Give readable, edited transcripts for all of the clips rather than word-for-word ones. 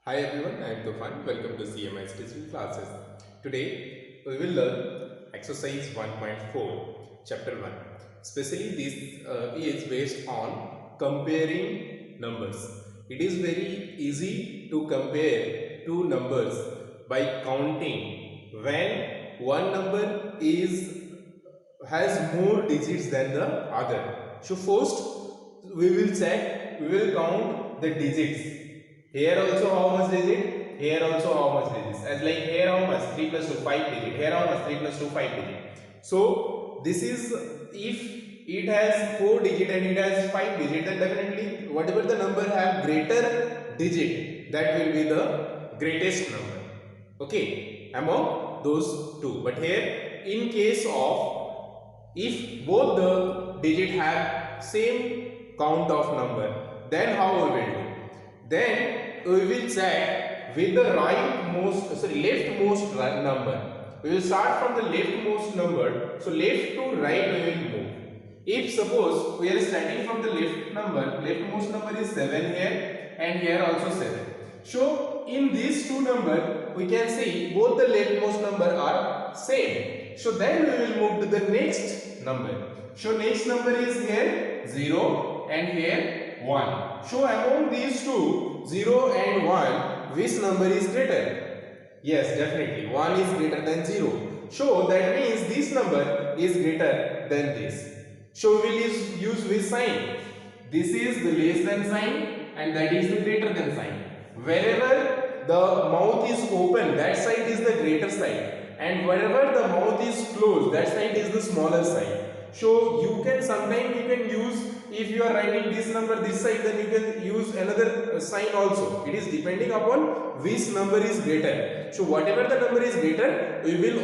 Hi everyone, I am Tufan. Welcome to CMI's digital classes. Today we will learn exercise 1.4, chapter 1. Especially this is based on comparing numbers. It is very easy to compare two numbers by counting when one number is has more digits than the other. So first we will check, we will count the digits. Here also how much digit, here also how much digits. As like here how much 3 plus 2 5 digit, here how much 3 plus 2 5 digit. So this is, if it has 4 digit and it has 5 digit, then definitely whatever the number have greater digit, that will be the greatest number, okay, among those two. But here in case of, if both the digit have same count of number, then how we will do? Then we will check with the leftmost number. We will start from the leftmost number. So left to right we will move. If suppose we are starting from the leftmost number is 7 here and here also 7. So in these two number we can see both the leftmost number are same. So then we will move to the next number. So next number is here 0 and here 1. So among these two, 0 and 1, which number is greater? Yes, definitely 1 is greater than 0. So that means this number is greater than this. So we will use which sign? This is the less than sign and that is the greater than sign. Wherever the mouth is open, that side is the greater side, and wherever the mouth is closed, that side is the smaller side. So you can sometimes you can use, if you are writing this number this side, then you can use another sign also. It is depending upon which number is greater. So whatever the number is greater, we will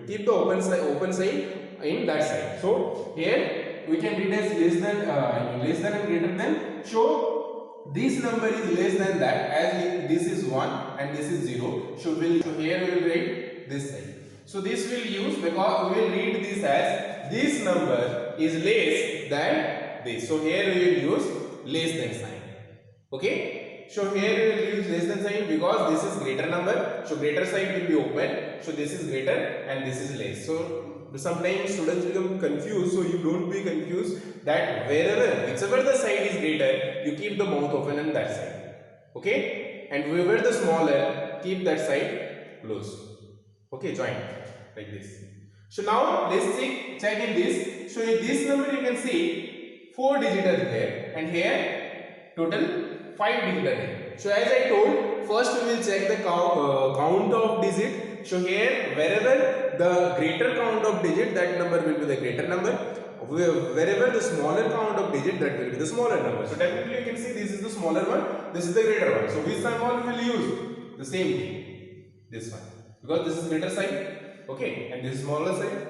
keep the open side in that side. So here we can read as less than and greater than. So this number is less than that, as this is 1 and this is 0. So here we will write this side. So this will use, because we will read this as this number is less than this. So here we will use less than sign. Okay. So here we will use less than sign because this is greater number. So greater side will be open. So this is greater and this is less. So sometimes students become confused, so you don't be confused that whichever the side is greater, you keep the mouth open on that side, okay, and wherever the smaller, keep that side closed, okay, join like this. So now let's check in this. So in this number you can see 4 digits are there and here total 5 digits are there. So as I told, first we will check the count of digit. So here wherever the greater count of digit, that number will be the greater number. Wherever the smaller count of digit, that will be the smaller number. So definitely you can see this is the smaller one, this is the greater one. So which symbol we will use? The same thing, this one, because this is greater side, okay, and this is smaller side.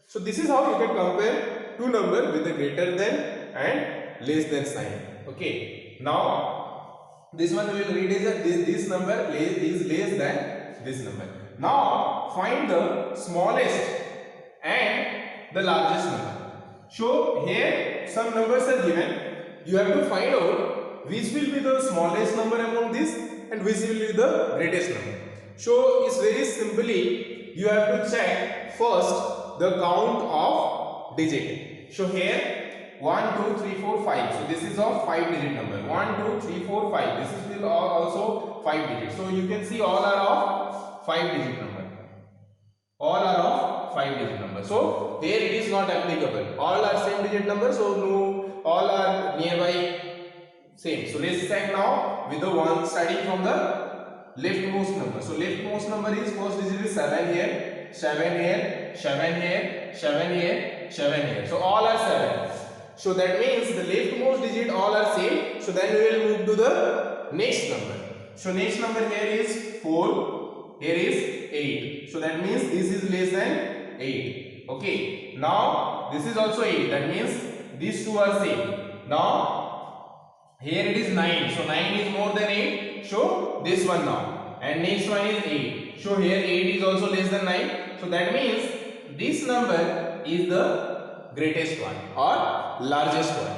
So this is how you can compare two numbers with the greater than and less than sign. Okay. Now this one we will read is that this number is less than this number. Now find the smallest and the largest number. So here some numbers are given. You have to find out which will be the smallest number among these and which will be the greatest number. So it's very simply, you have to check first the count of digit. So here 1, 2, 3, 4, 5. So this is of 5 digit number. 1, 2, 3, 4, 5. This is will also 5 digits. So you can see all are of 5 digit number. All are of 5 digit number. So here it is not applicable. All are same digit number. So no, all are nearby same. So let's check now with the one starting from the leftmost number. So leftmost number is, first digit is 7 here, 7 here, 7 here, 7 here, 7 here. So all are 7. So that means the leftmost digit all are same. So then we will move to the next number. So next number here is 4, here is 8. So that means this is less than 8. Okay. Now this is also 8. That means these two are same. Now here it is 9. So 9 is more than 8. So this one now. And next one is 8. So here 8 is also less than 9. So that means this number is the greatest one or largest one.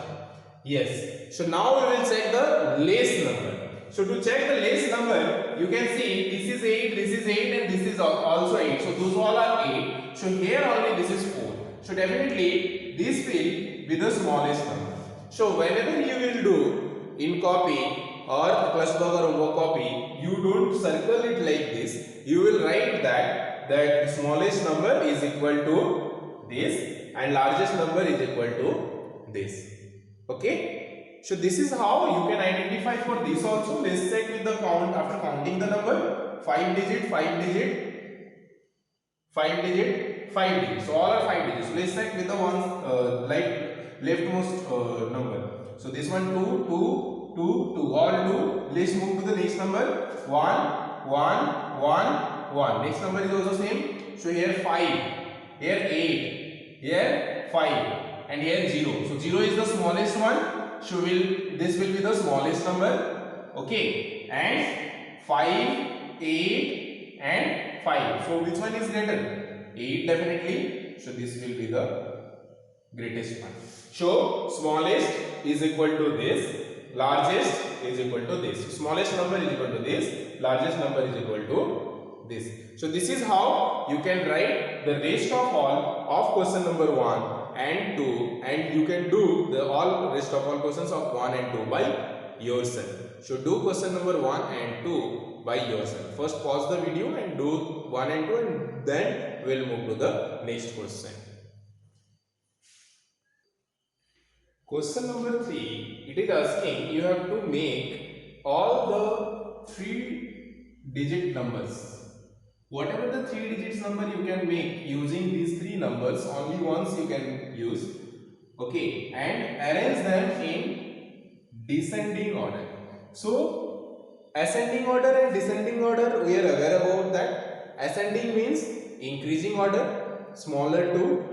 Yes. So now we will check the less number. So to check the less number, you can see this is 8, this is 8 and this is also 8. So those all are 8. So here only this is 4. So definitely this will be the smallest number. So whenever you will do in copy or clusterbox or homework copy, you don't circle it like this. You will write that smallest number is equal to this and largest number is equal to this. Okay. So this is how you can identify for this also. Let's check with the count after counting the number. 5 digit, 5 digit, 5 digit, 5 digit. So all are 5 digits. So let's check with the ones like leftmost number. So this one 2, 2, 2, 2. All 2. Let's move to the next number. 1, 1, 1, 1. Next number is also same. So here 5, here 8, here 5 and here 0. So 0 is the smallest one. So this will be the smallest number. Okay. And 5, 8 and 5. So which one is greater? 8 definitely. So this will be the greatest one. So smallest is equal to this, largest is equal to this. So smallest number is equal to this, largest number is equal to this. So this is how you can write the rest of all of question number 1 and 2, and you can do the all rest of all questions of 1 and 2 by yourself. So do question number 1 and 2 by yourself. First pause the video and do 1 and 2 and then we'll move to the next question. Question number 3, it is asking you have to make all the 3-digit numbers. Whatever the 3 digits number you can make using these 3 numbers, only once you can use. Okay, and arrange them in descending order. So ascending order and descending order, we are aware about that. Ascending means increasing order, smaller to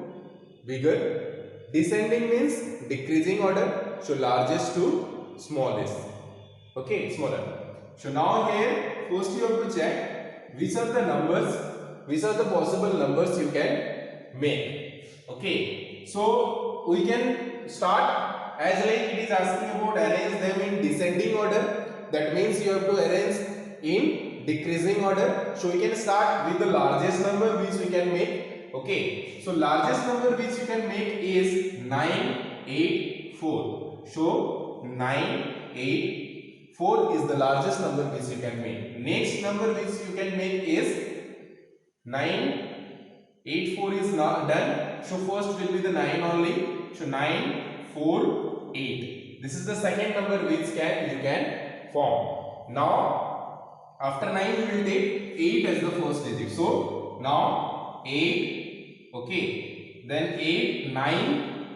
bigger. Descending means decreasing order, so largest to smallest. Okay, smaller. So now here first you have to check which are the numbers, which are the possible numbers you can make. Okay, so we can start as like it is asking about arrange them in descending order. That means you have to arrange in decreasing order. So we can start with the largest number which we can make. Okay, so largest number which you can make is 984. So 984 is the largest number which you can make. Next number which you can make is 984 is not done. So first will be the 9 only. So 948. This is the second number which you can form. Now after 9 we will take 8 as the first digit. So now 8. Okay, then 8, 9,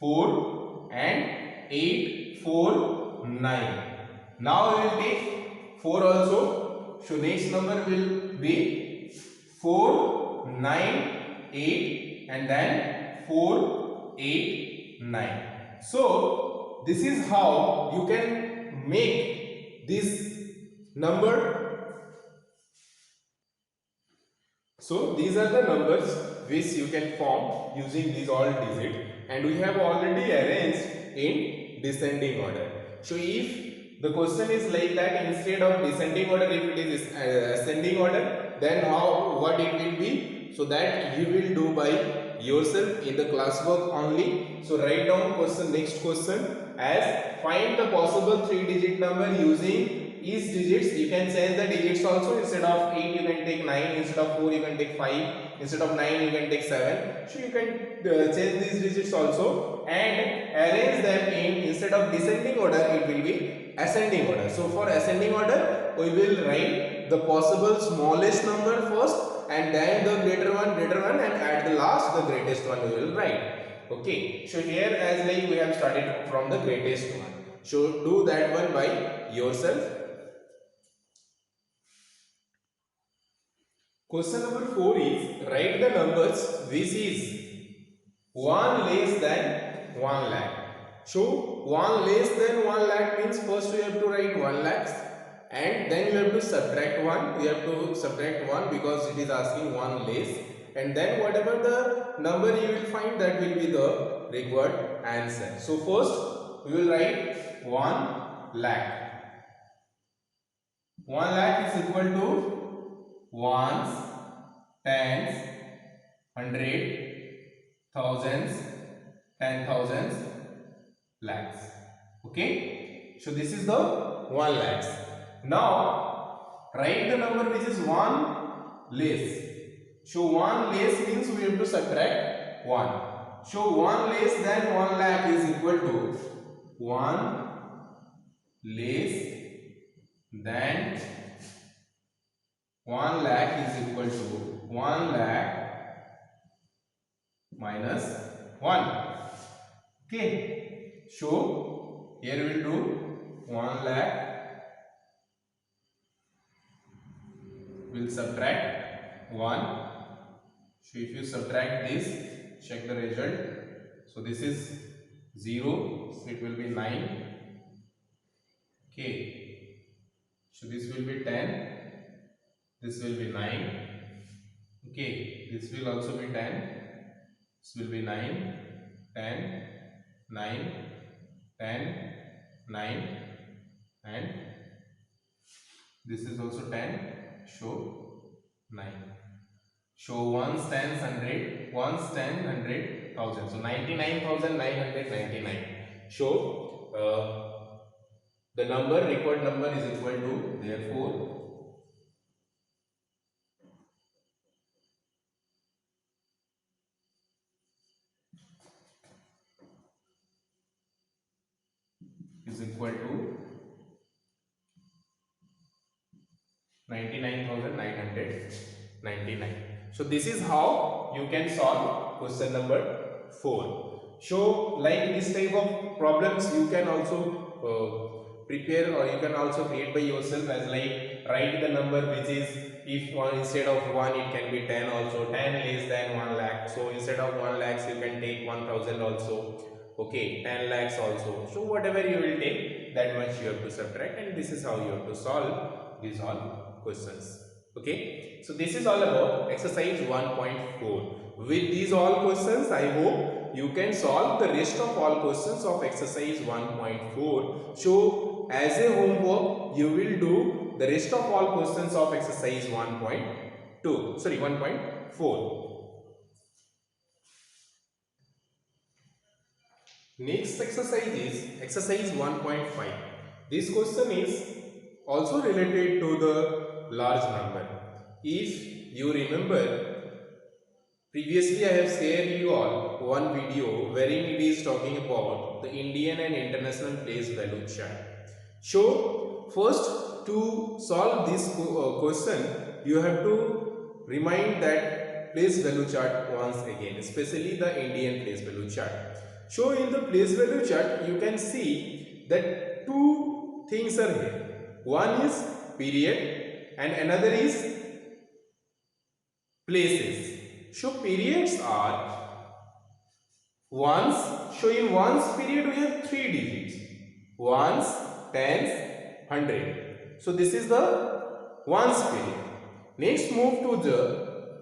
4 and 8, 4, 9. Now we will take 4 also. So next number will be 4, 9, 8 and then 4, 8, 9. So this is how you can make this number. So these are the numbers which you can form using these all digits, and we have already arranged in descending order. So if the question is like that, instead of descending order, if it is ascending order, then what it will be? So that you will do by yourself in the class work only. So write down next question as find the possible 3-digit number using each digits. You can change the digits also. Instead of 8 you can take 9, instead of 4 you can take 5, instead of 9 you can take 7. So you can change these digits also and arrange them in, instead of descending order it will be ascending order. So for ascending order we will write the possible smallest number first and then the greater one and at the last the greatest one we will write. Okay, so here as like we have started from the greatest one. So do that one by yourself. Question number 4 is write the numbers which is 1 less than 1 lakh. So 1 less than 1 lakh means first we have to write 1 lakh and then you have to subtract 1. We have to subtract 1 because it is asking 1 less, and then whatever the number you will find, that will be the required answer. So first we will write 1 lakh. 1 lakh is equal to ones, tens, hundred, thousands, 10,000s, lakhs. Okay, so this is the 1 lakhs. Now write the number which is 1 less. So 1 less means we have to subtract 1. So 1 less than 1 lakh is equal to 1 less than 1 lakh is equal to 1 lakh minus 1. Okay, so here we will do 1 lakh, will subtract 1. So if you subtract this, check the result. So this is 0, so it will be 9. Okay, so this will be 10, this will be 9. Okay, this will also be 10, this will be 9, 10, 9, 10, 9, and this is also 10, show 9. Show ones, tens, hundred, ones, 10, 100, 1000. So 99,999. Show the number, record number is equal to, therefore is equal to 99,999. So this is how you can solve question number 4. So like this type of problems you can also prepare, or you can also create by yourself, as like write the number which is, if one instead of 1 it can be 10 also, 10 less than 1 lakh. So instead of 1 lakhs you can take 1000 also. Okay, 10 lakhs also. So whatever you will take, that much you have to subtract, and this is how you have to solve these all questions. Okay, so this is all about exercise 1.4. With these all questions, I hope you can solve the rest of all questions of exercise 1.4. So as a homework, you will do the rest of all questions of exercise 1.2, sorry 1.4. Next exercise is exercise 1.5. This question is also related to the large number. If you remember, previously I have shared you all one video wherein it is talking about the Indian and international place value chart. So first, to solve this question, you have to remind that place value chart once again, especially the Indian place value chart. So in the place value chart, you can see that two things are here. One is period and another is places. So periods are ones. So in ones period we have 3 digits. Ones, tens, 100. So this is the ones period. Next move to the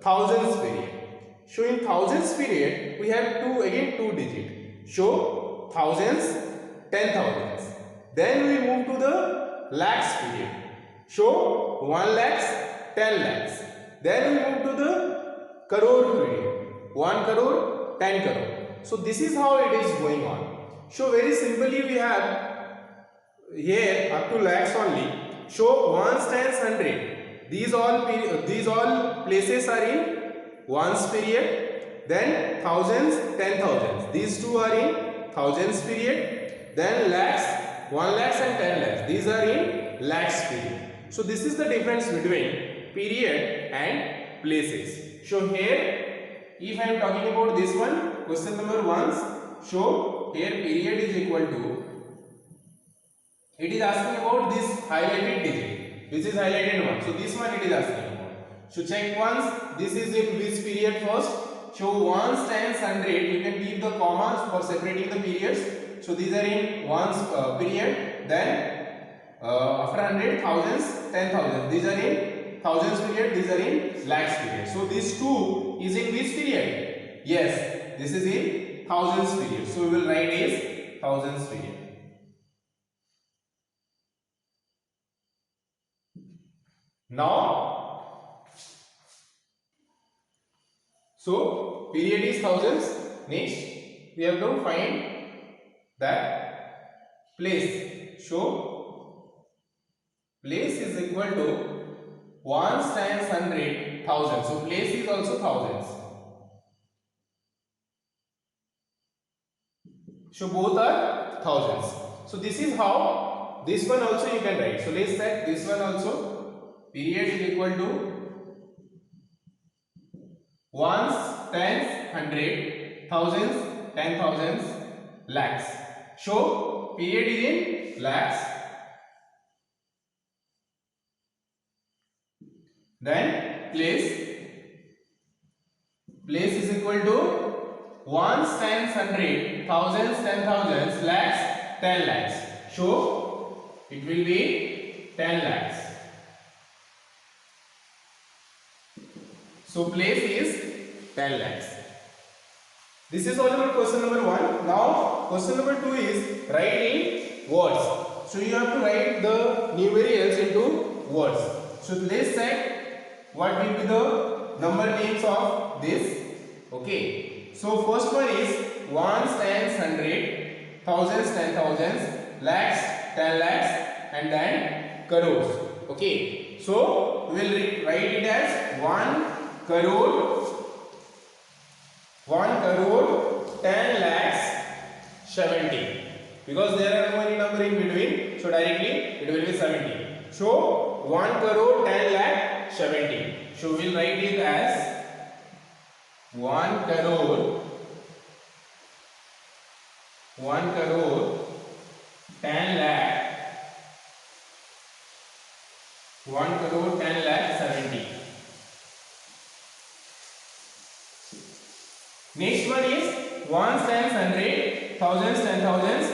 thousands period. So in thousands period we have two digits. So thousands, 10,000s. Then we move to the lakhs period. So 1 lakhs, 10 lakhs. Then we move to the crore period. 1 crore, 10 crore. So this is how it is going on. So very simply we have here up to lakhs only. So ones, tens, 100. These all places are in ones period. Then thousands, 10,000s. These two are in thousands period. Then lakhs, 1 lakhs and 10 lakhs. These are in lakhs period. So this is the difference between period and places. So here, if I am talking about this one, question number 1. So here period is equal to, it is asking about this highlighted digit, which is highlighted 1. So this one it is asking about. So check once, this is in which period first. So ones, tens, 100, you can keep the commas for separating the periods. So these are in ones period. Then after 100, thousands, 10,000. These are in thousands period. These are in lakhs period. So this 2 is in which period? Yes, this is in thousands period. So we will write as thousands period. Now, so period is thousands. Next, we have to find that place. So place is equal to ones times 100 thousand. So place is also thousands. So both are thousands. So this is how this one also you can write. So let's set this one also. Period is equal to ones, tens, hundred, thousands, 10,000s, lakhs. So period is in lakhs. Then place is equal to ones, tens, hundred, thousands, 10,000s, lakhs, 10 lakhs. So it will be 10 lakhs. So place is 10 lakhs. This is all about question number 1. Now question number 2 is write in words. So you have to write the numerals into words. So let's check what will be the number names of this. Okay. So first one is ones, tens, hundred, thousands, 10,000s, lakhs, 10 lakhs, and then crores. Okay. So we will write it as 1 crore, 10 lakhs 70, because there are no any number in between, so directly it will be 70. So 1 crore 10 lakh 70. So we will write it as 1 crore 10 lakh 1 crore 10 lakh 70. Next one is ones, tens, hundred, thousands, 10,000s,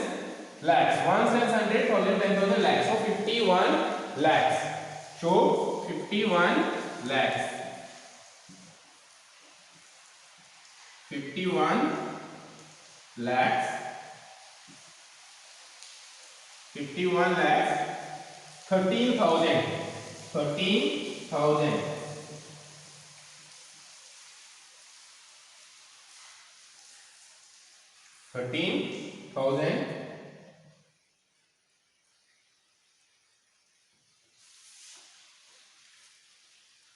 lakhs. Ones, tens, hundred, thousand, 10,000 lakhs. So 51 lakhs. So 51 lakhs. 51 lakhs. 51 lakhs. 13,000. 13,000. 13,000.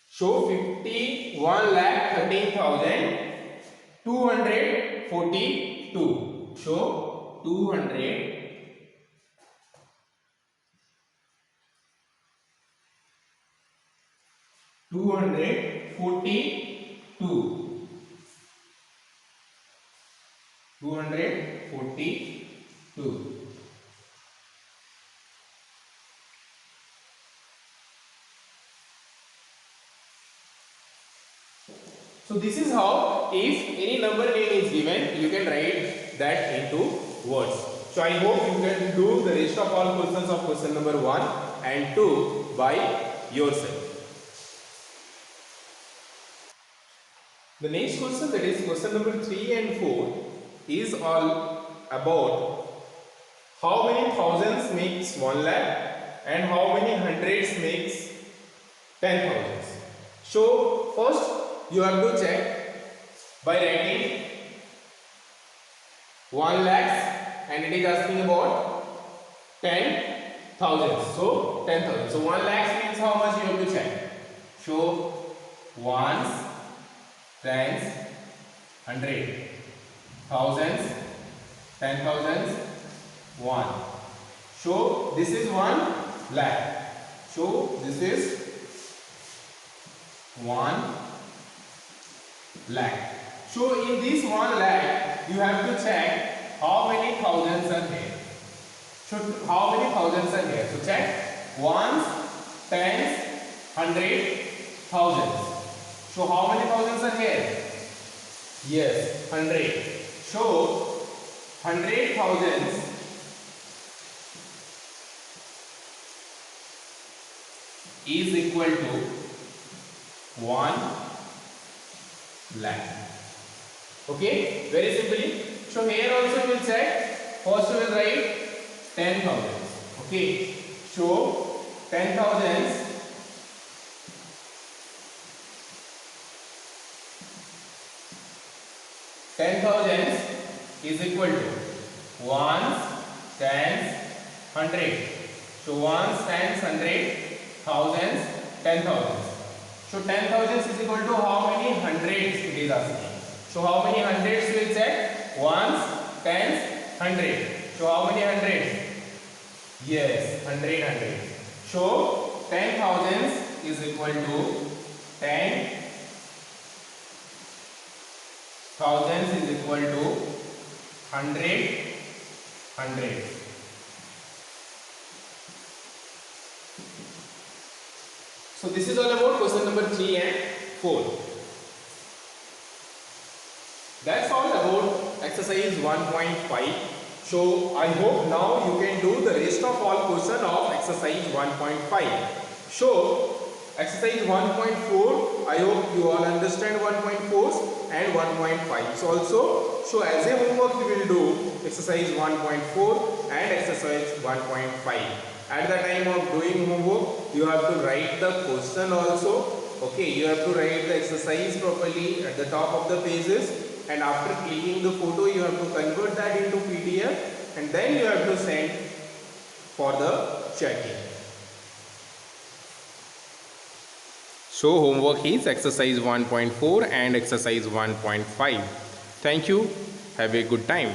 So 51 lakh 13,242. So 242. 242. So this is how, if any number name is given, you can write that into words. So I hope you can do the rest of all questions of question number 1 and 2 by yourself. The next question, that is question number 3 and 4, is all about how many thousands makes 1 lakh and how many hundreds makes 10,000. So first you have to check by writing 1 lakhs and it is asking about 10,000. So 10,000. So 1 lakhs means how much you have to check. So ones, tens, hundred, thousands, 10,000s, 1. So this is 1 lakh. So this is 1 lakh. So in this 1 lakh you have to check how many thousands are here. So how many thousands are here? So check ones, tens, hundred, thousands. So how many thousands are here? Yes, 100. So 100 thousands is equal to 1 lakh. Okay, very simply. So here also we will check. First we will write 10,000. Okay, so 10,000 10,000 is equal to ones, tens, hundred. So ones, tens, hundred, thousands, 10,000. So 10,000 is equal to how many hundreds it is asking. So how many hundreds will check? Ones, tens, hundred. So how many hundreds? Yes, 100. So 10,000 is equal to 10,000 is equal to 100. So this is all about question number 3 and 4. That's all about exercise 1.5. So I hope now you can do the rest of all question of exercise 1.5. So exercise 1.4, I hope you all understand 1.4 and 1.5. So also, so as a homework you will do exercise 1.4 and exercise 1.5. At the time of doing homework, you have to write the question also. Okay, you have to write the exercise properly at the top of the pages. And after clicking the photo, you have to convert that into PDF and then you have to send for the checking. So homework is exercise 1.4 and exercise 1.5. Thank you. Have a good time.